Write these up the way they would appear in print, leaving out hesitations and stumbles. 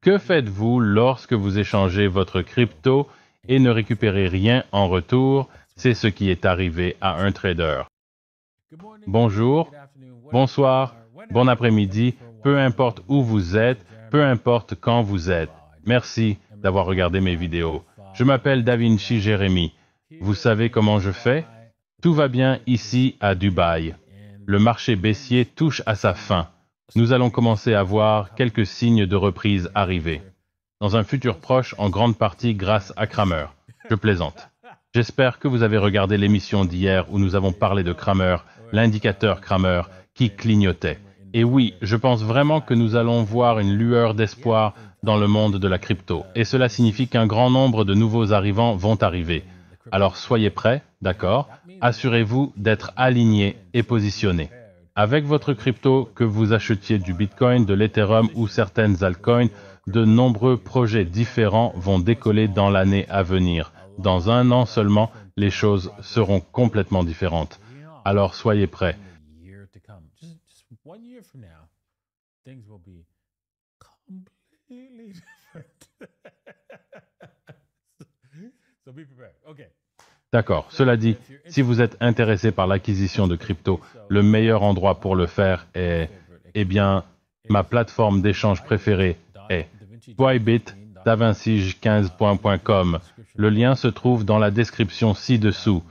Que faites-vous lorsque vous échangez votre crypto et ne récupérez rien en retour? C'est ce qui est arrivé à un trader. Bonjour, bonsoir, bon après-midi, peu importe où vous êtes, peu importe quand vous êtes. Merci d'avoir regardé mes vidéos. Je m'appelle DaVinci Jérémy. Vous savez comment je fais? Tout va bien ici à Dubaï. Le marché baissier touche à sa fin. Nous allons commencer à voir quelques signes de reprise arriver. Dans un futur proche, en grande partie grâce à Cramer. Je plaisante. J'espère que vous avez regardé l'émission d'hier où nous avons parlé de Cramer, l'indicateur Cramer, qui clignotait. Et oui, je pense vraiment que nous allons voir une lueur d'espoir dans le monde de la crypto. Et cela signifie qu'un grand nombre de nouveaux arrivants vont arriver. Alors soyez prêts, d'accord? Assurez-vous d'être alignés et positionnés. Avec votre crypto, que vous achetiez du Bitcoin, de l'Ethereum ou certaines altcoins, de nombreux projets différents vont décoller dans l'année à venir. Dans un an seulement, les choses seront complètement différentes. Alors soyez prêts. D'accord. Cela dit, si vous êtes intéressé par l'acquisition de crypto, le meilleur endroit pour le faire est, eh bien, ma plateforme d'échange préférée est Bybit, davinci15.com. Le lien se trouve dans la description ci-dessous.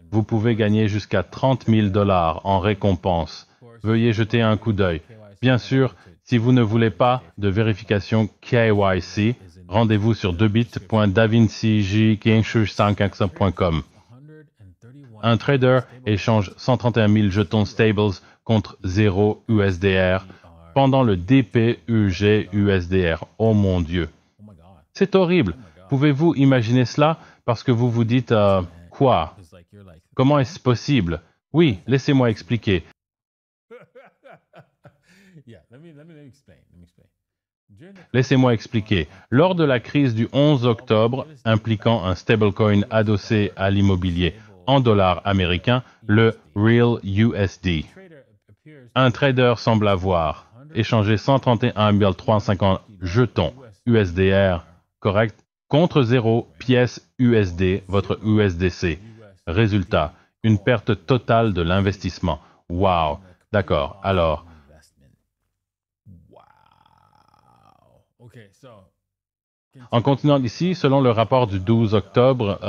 Vous pouvez gagner jusqu'à 30 000 $ en récompense. Veuillez jeter un coup d'œil. Bien sûr, si vous ne voulez pas de vérification KYC, rendez-vous sur debit.davinci15.com. Un trader échange 131 000 jetons stables contre 0 USDR pendant le DPUG USDR. Oh mon Dieu. C'est horrible. Pouvez-vous imaginer cela? Parce que vous vous dites, quoi? Comment est-ce possible? Oui, laissez-moi expliquer. Laissez-moi expliquer. Lors de la crise du 11 octobre, impliquant un stablecoin adossé à l'immobilier en dollars américains, le Real USD, un trader semble avoir échangé 131 350 jetons USDR, correct, contre 0 pièces USD, votre USDC. Résultat, une perte totale de l'investissement. Wow. D'accord. Alors, en continuant ici, selon le rapport du 12 octobre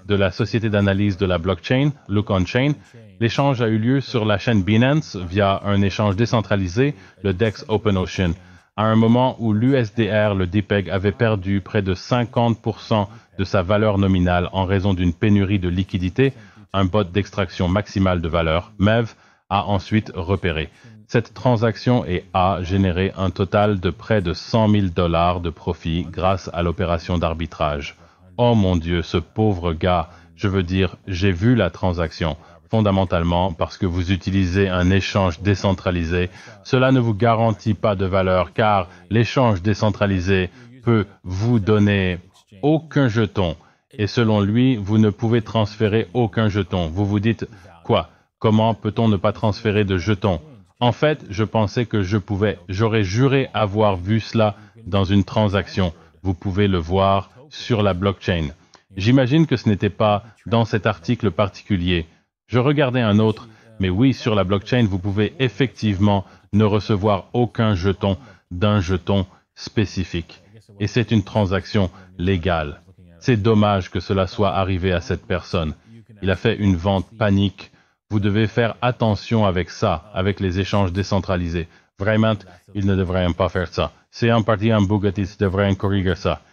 de la société d'analyse de la blockchain, Look On Chain, l'échange a eu lieu sur la chaîne Binance via un échange décentralisé, le DEX OpenOcean, à un moment où l'USDR, le DPEG, avait perdu près de 50% de sa valeur nominale en raison d'une pénurie de liquidité. Un bot d'extraction maximale de valeur, MEV, a ensuite repéré. Cette transaction a généré un total de près de 100 000 $ de profit grâce à l'opération d'arbitrage. Oh mon Dieu, ce pauvre gars, je veux dire, j'ai vu la transaction. Fondamentalement, parce que vous utilisez un échange décentralisé, cela ne vous garantit pas de valeur car l'échange décentralisé peut vous donner aucun jeton. Et selon lui, vous ne pouvez transférer aucun jeton. Vous vous dites, quoi? Comment peut-on ne pas transférer de jetons? En fait, je pensais que j'aurais juré avoir vu cela dans une transaction. Vous pouvez le voir sur la blockchain. J'imagine que ce n'était pas dans cet article particulier. Je regardais un autre, mais oui, sur la blockchain, vous pouvez effectivement ne recevoir aucun jeton d'un jeton spécifique. Et c'est une transaction légale. C'est dommage que cela soit arrivé à cette personne. Il a fait une vente panique. Vous devez faire attention avec ça, avec les échanges décentralisés. Vraiment, il ne devrait pas faire ça. C'est en partie un bug qui devrait corriger ça.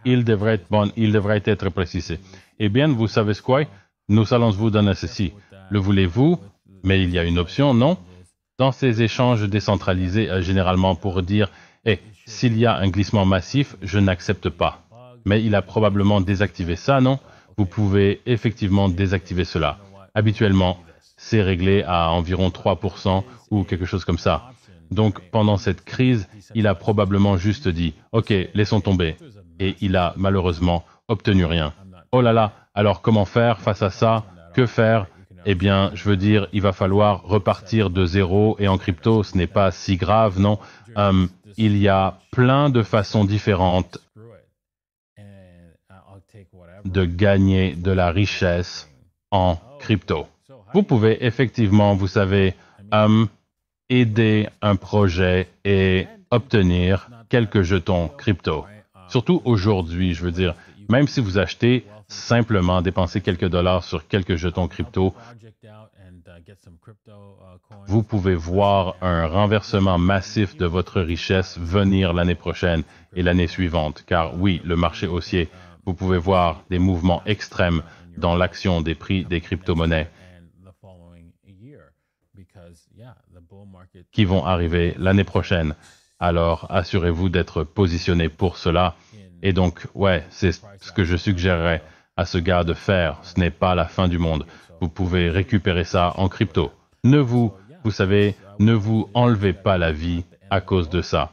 Il devrait être précisé. Eh bien, vous savez ce quoi? Nous allons vous donner ceci. Le voulez-vous? Mais il y a une option, non? Dans ces échanges décentralisés, généralement pour dire, s'il y a un glissement massif, je n'accepte pas. Mais il a probablement désactivé ça, non? Vous pouvez effectivement désactiver cela. Habituellement, c'est réglé à environ 3% ou quelque chose comme ça. Donc, pendant cette crise, il a probablement juste dit « Ok, laissons tomber ». Et il a malheureusement obtenu rien. Oh là là, alors comment faire face à ça? Que faire? Eh bien, je veux dire, il va falloir repartir de zéro et en crypto, ce n'est pas si grave, non? Il y a plein de façons différentes de gagner de la richesse en crypto. Vous pouvez effectivement, vous savez, aider un projet et obtenir quelques jetons crypto. Surtout aujourd'hui, je veux dire, même si vous achetez simplement dépenser quelques dollars sur quelques jetons crypto, vous pouvez voir un renversement massif de votre richesse venir l'année prochaine et l'année suivante. Car oui, le marché haussier, vous pouvez voir des mouvements extrêmes dans l'action des prix des crypto-monnaies qui vont arriver l'année prochaine. Alors, assurez-vous d'être positionné pour cela. Et donc, ouais, c'est ce que je suggérerais à ce gars de faire. Ce n'est pas la fin du monde. Vous pouvez récupérer ça en crypto. Vous savez, ne vous enlevez pas la vie à cause de ça.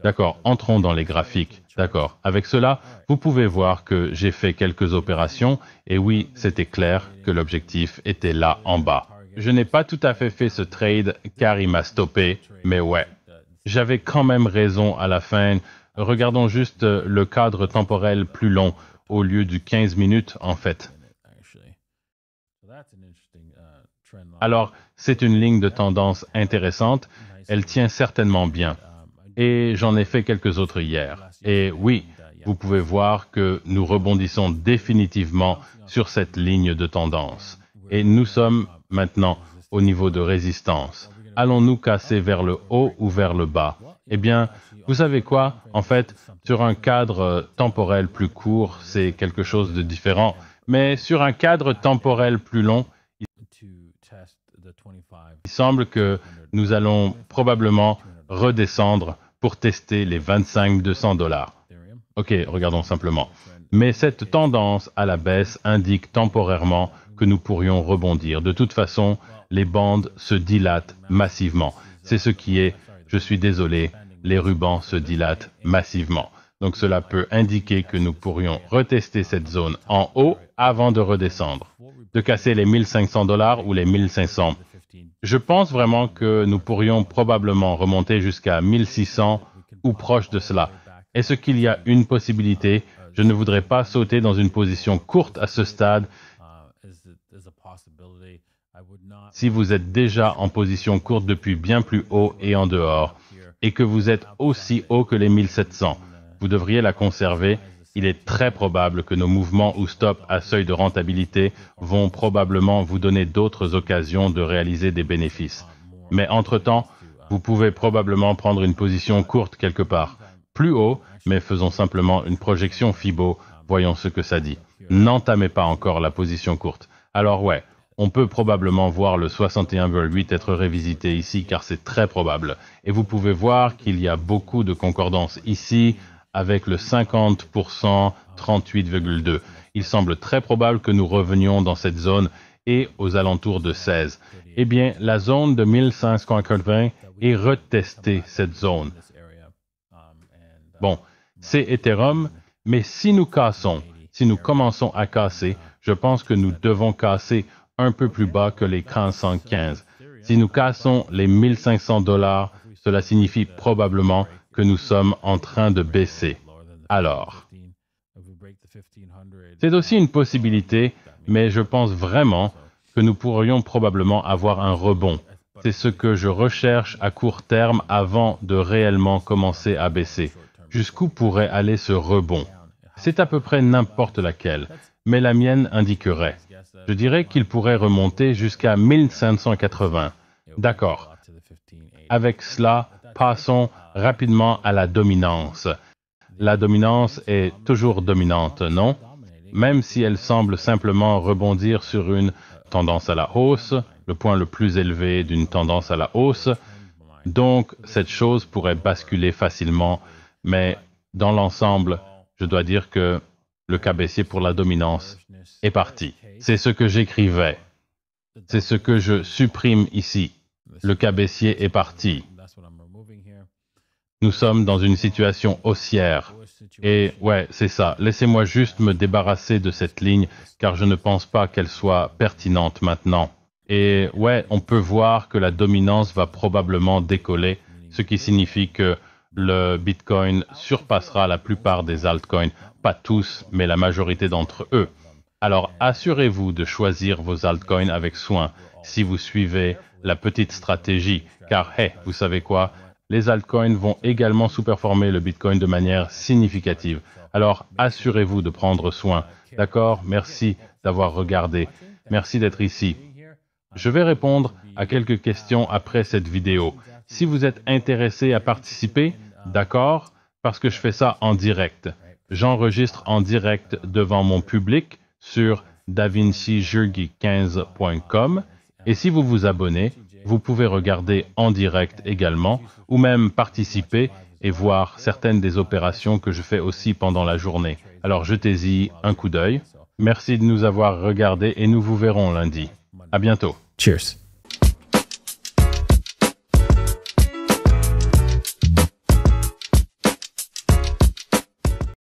D'accord, entrons dans les graphiques. D'accord. Avec cela, vous pouvez voir que j'ai fait quelques opérations et oui, c'était clair que l'objectif était là en bas. Je n'ai pas tout à fait fait ce trade car il m'a stoppé, mais ouais. J'avais quand même raison à la fin. Regardons juste le cadre temporel plus long au lieu du 15 minutes en fait. Alors, c'est une ligne de tendance intéressante. Elle tient certainement bien. Et j'en ai fait quelques autres hier. Et oui, vous pouvez voir que nous rebondissons définitivement sur cette ligne de tendance. Et nous sommes maintenant au niveau de résistance. Allons-nous casser vers le haut ou vers le bas? Eh bien, vous savez quoi? En fait, sur un cadre temporel plus court, c'est quelque chose de différent. Mais sur un cadre temporel plus long, il semble que nous allons probablement redescendre pour tester les 25 200 dollars. OK, regardons simplement. Mais cette tendance à la baisse indique temporairement que nous pourrions rebondir. De toute façon, les bandes se dilatent massivement. C'est ce qui est, je suis désolé, les rubans se dilatent massivement. Donc cela peut indiquer que nous pourrions retester cette zone en haut avant de redescendre, de casser les 1500 dollars ou les 1500. Je pense vraiment que nous pourrions probablement remonter jusqu'à 1600 ou proche de cela. Est-ce qu'il y a une possibilité? Je ne voudrais pas sauter dans une position courte à ce stade. Si vous êtes déjà en position courte depuis bien plus haut et en dehors, et que vous êtes aussi haut que les 1700, vous devriez la conserver. Il est très probable que nos mouvements ou stops à seuil de rentabilité vont probablement vous donner d'autres occasions de réaliser des bénéfices. Mais entre-temps, vous pouvez probablement prendre une position courte quelque part. Plus haut, mais faisons simplement une projection FIBO, voyons ce que ça dit. N'entamez pas encore la position courte. Alors ouais, on peut probablement voir le 61,8 être révisité ici car c'est très probable. Et vous pouvez voir qu'il y a beaucoup de concordance ici avec le 50% 38,2. Il semble très probable que nous revenions dans cette zone et aux alentours de 16. Eh bien, la zone de 1580 est retestée cette zone. Bon, c'est Ethereum, mais si nous cassons, si nous commençons à casser, je pense que nous devons casser un peu plus bas que les 1515. Si nous cassons les 1500 dollars, cela signifie probablement que nous sommes en train de baisser. Alors, c'est aussi une possibilité, mais je pense vraiment que nous pourrions probablement avoir un rebond. C'est ce que je recherche à court terme avant de réellement commencer à baisser. Jusqu'où pourrait aller ce rebond? C'est à peu près n'importe laquelle, mais la mienne indiquerait. Je dirais qu'il pourrait remonter jusqu'à 1580. D'accord. Avec cela, passons rapidement à la dominance. La dominance est toujours dominante, non? Même si elle semble simplement rebondir sur une tendance à la hausse, le point le plus élevé d'une tendance à la hausse. Donc, cette chose pourrait basculer facilement, mais dans l'ensemble, je dois dire que le cas baissier pour la dominance est parti. C'est ce que j'écrivais. C'est ce que je supprime ici. Le cas baissier est parti. Nous sommes dans une situation haussière. Et ouais, c'est ça. Laissez-moi juste me débarrasser de cette ligne, car je ne pense pas qu'elle soit pertinente maintenant. Et ouais, on peut voir que la dominance va probablement décoller, ce qui signifie que le Bitcoin surpassera la plupart des altcoins. Pas tous, mais la majorité d'entre eux. Alors assurez-vous de choisir vos altcoins avec soin si vous suivez la petite stratégie, car hey, vous savez quoi? Les altcoins vont également sous-performer le Bitcoin de manière significative. Alors, assurez-vous de prendre soin. D'accord? Merci d'avoir regardé. Merci d'être ici. Je vais répondre à quelques questions après cette vidéo. Si vous êtes intéressé à participer, d'accord? Parce que je fais ça en direct. J'enregistre en direct devant mon public sur davincijurgi15.com et si vous vous abonnez, vous pouvez regarder en direct également ou même participer et voir certaines des opérations que je fais aussi pendant la journée. Alors jetez-y un coup d'œil. Merci de nous avoir regardés et nous vous verrons lundi. À bientôt. Cheers.